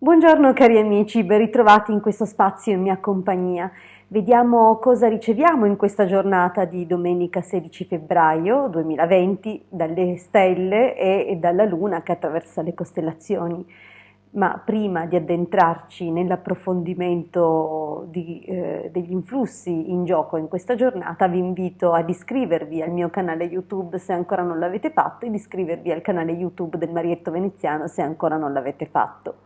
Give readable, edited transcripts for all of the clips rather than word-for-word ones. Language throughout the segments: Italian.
Buongiorno cari amici, ben ritrovati in questo spazio in mia compagnia. Vediamo cosa riceviamo in questa giornata di domenica 16 febbraio 2020 dalle stelle e dalla luna che attraversa le costellazioni. Ma prima di addentrarci nell'approfondimento degli influssi in gioco in questa giornata, vi invito ad iscrivervi al mio canale YouTube se ancora non l'avete fatto, e ad iscrivervi al canale YouTube del Marietto Veneziano se ancora non l'avete fatto.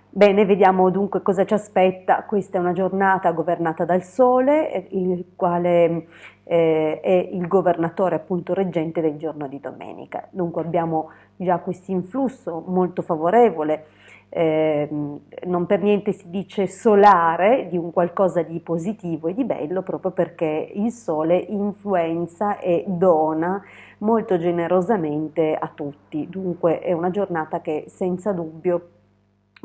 Bene, vediamo dunque cosa ci aspetta. Questa è una giornata governata dal Sole, il quale è il governatore appunto reggente del giorno di domenica. Dunque abbiamo già questo influsso molto favorevole, non per niente si dice solare, di un qualcosa di positivo e di bello, proprio perché il Sole influenza e dona molto generosamente a tutti. Dunque è una giornata che senza dubbio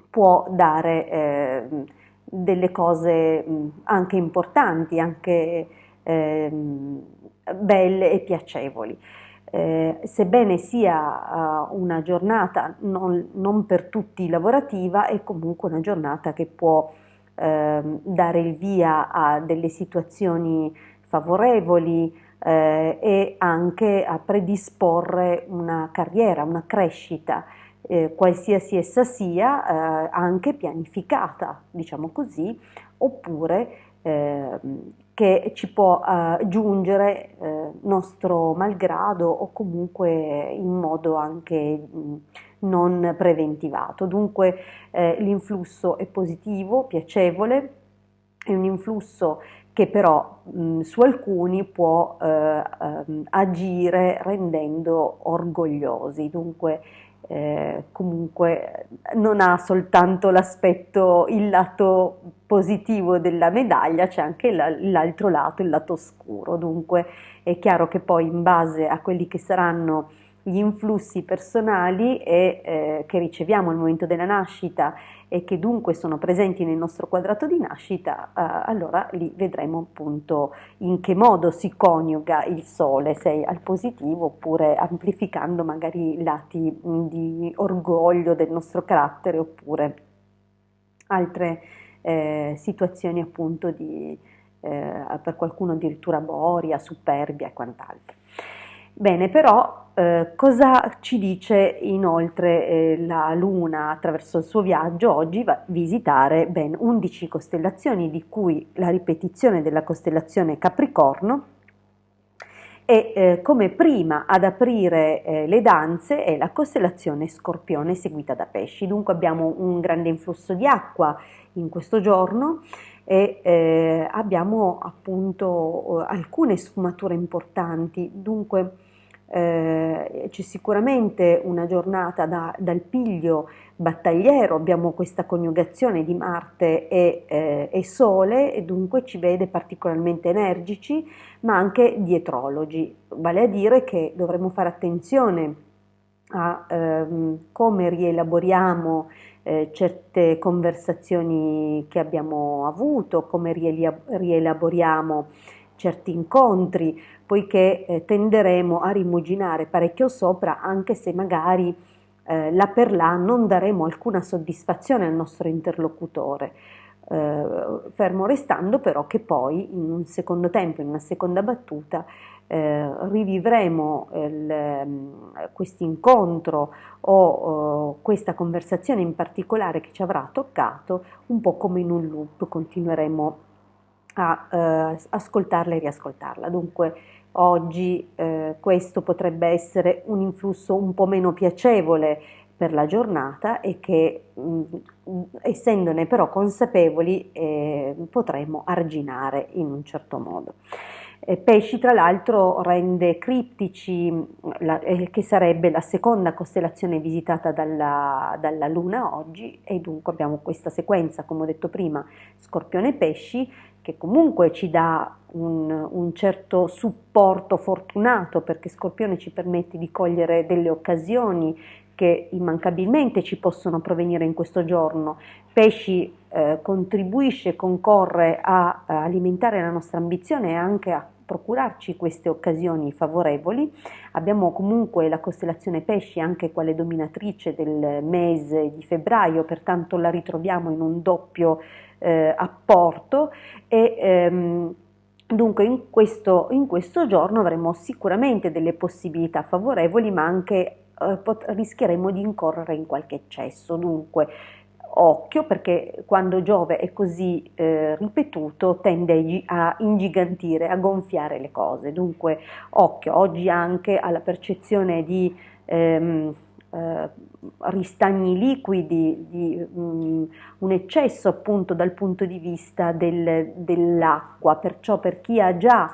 può dare delle cose anche importanti, anche belle e piacevoli. Sebbene sia una giornata non per tutti lavorativa, è comunque una giornata che può dare il via a delle situazioni favorevoli e anche a predisporre una carriera, una crescita, qualsiasi essa sia, anche pianificata, diciamo così, oppure che ci può giungere nostro malgrado o comunque in modo anche non preventivato. Dunque l'influsso è positivo, piacevole, è un influsso che però su alcuni può agire rendendo orgogliosi. Dunque comunque non ha soltanto l'aspetto, il lato positivo della medaglia, c'è anche l'altro lato, il lato oscuro. Dunque è chiaro che poi in base a quelli che saranno gli influssi personali che riceviamo al momento della nascita e che dunque sono presenti nel nostro quadrato di nascita, allora lì vedremo appunto in che modo si coniuga il Sole, se è al positivo oppure amplificando magari lati di orgoglio del nostro carattere oppure altre situazioni appunto per qualcuno addirittura boria, superbia e quant'altro. Bene, però cosa ci dice inoltre la Luna attraverso il suo viaggio? Oggi va a visitare ben 11 costellazioni, di cui la ripetizione della costellazione Capricorno, e come prima ad aprire le danze è la costellazione Scorpione seguita da Pesci. Dunque abbiamo un grande influsso di acqua in questo giorno e abbiamo appunto alcune sfumature importanti. Dunque c'è sicuramente una giornata dal piglio battagliero, abbiamo questa coniugazione di Marte e Sole, e dunque ci vede particolarmente energici ma anche dietrologi, vale a dire che dovremo fare attenzione a come rielaboriamo certe conversazioni che abbiamo avuto, come rielaboriamo certi incontri, poiché tenderemo a rimuginare parecchio sopra, anche se magari là per là non daremo alcuna soddisfazione al nostro interlocutore, fermo restando però che poi in un secondo tempo, in una seconda battuta, rivivremo questo incontro o questa conversazione in particolare che ci avrà toccato un po' come in un loop, continueremo a ascoltarla e riascoltarla. Dunque oggi questo potrebbe essere un influsso un po' meno piacevole per la giornata e che essendone però consapevoli potremo arginare in un certo modo. Pesci tra l'altro rende criptici che sarebbe la seconda costellazione visitata dalla Luna oggi, e dunque abbiamo questa sequenza, come ho detto prima, Scorpione-Pesci, che comunque ci dà un certo supporto fortunato, perché Scorpione ci permette di cogliere delle occasioni che immancabilmente ci possono provenire in questo giorno. Pesci contribuisce, concorre a alimentare la nostra ambizione e anche a procurarci queste occasioni favorevoli. Abbiamo comunque la costellazione Pesci anche quale dominatrice del mese di febbraio, pertanto la ritroviamo in un doppio apporto e dunque in questo giorno avremo sicuramente delle possibilità favorevoli, ma anche rischieremo di incorrere in qualche eccesso. Dunque occhio, perché quando Giove è così ripetuto tende a ingigantire, a gonfiare le cose. Dunque occhio oggi anche alla percezione di ristagni liquidi, di un eccesso appunto dal punto di vista dell'acqua, perciò per chi ha già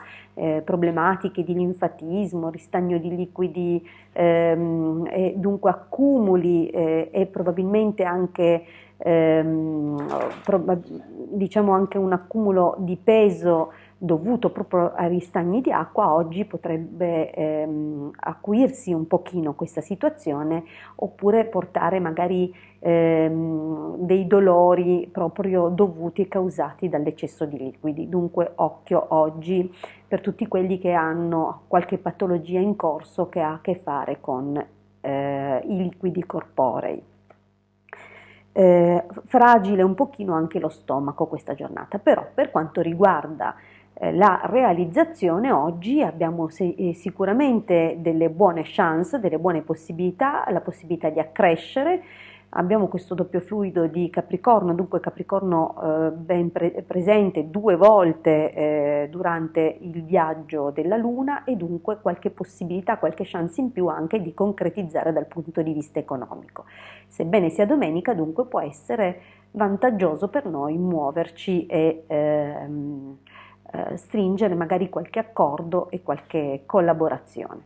problematiche di linfatismo, ristagno di liquidi e dunque accumuli e probabilmente anche diciamo anche un accumulo di peso dovuto proprio ai ristagni di acqua, oggi potrebbe acuirsi un pochino questa situazione, oppure portare magari dei dolori proprio dovuti e causati dall'eccesso di liquidi. Dunque occhio oggi per tutti quelli che hanno qualche patologia in corso che ha a che fare con i liquidi corporei. Fragile un pochino anche lo stomaco questa giornata, però per quanto riguarda la realizzazione, oggi abbiamo sicuramente delle buone chance, delle buone possibilità, la possibilità di accrescere. Abbiamo questo doppio fluido di Capricorno, dunque Capricorno ben presente 2 volte durante il viaggio della Luna, e dunque qualche possibilità, qualche chance in più anche di concretizzare dal punto di vista economico. Sebbene sia domenica, dunque può essere vantaggioso per noi muoverci e stringere magari qualche accordo e qualche collaborazione.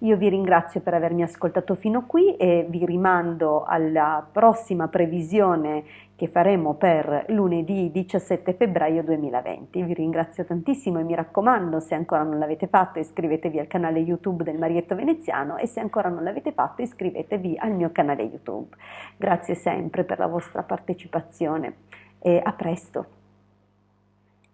Io vi ringrazio per avermi ascoltato fino qui e vi rimando alla prossima previsione che faremo per lunedì 17 febbraio 2020. Vi ringrazio tantissimo e mi raccomando, se ancora non l'avete fatto, iscrivetevi al canale YouTube del Marietto Veneziano, e se ancora non l'avete fatto, iscrivetevi al mio canale YouTube. Grazie sempre per la vostra partecipazione e a presto!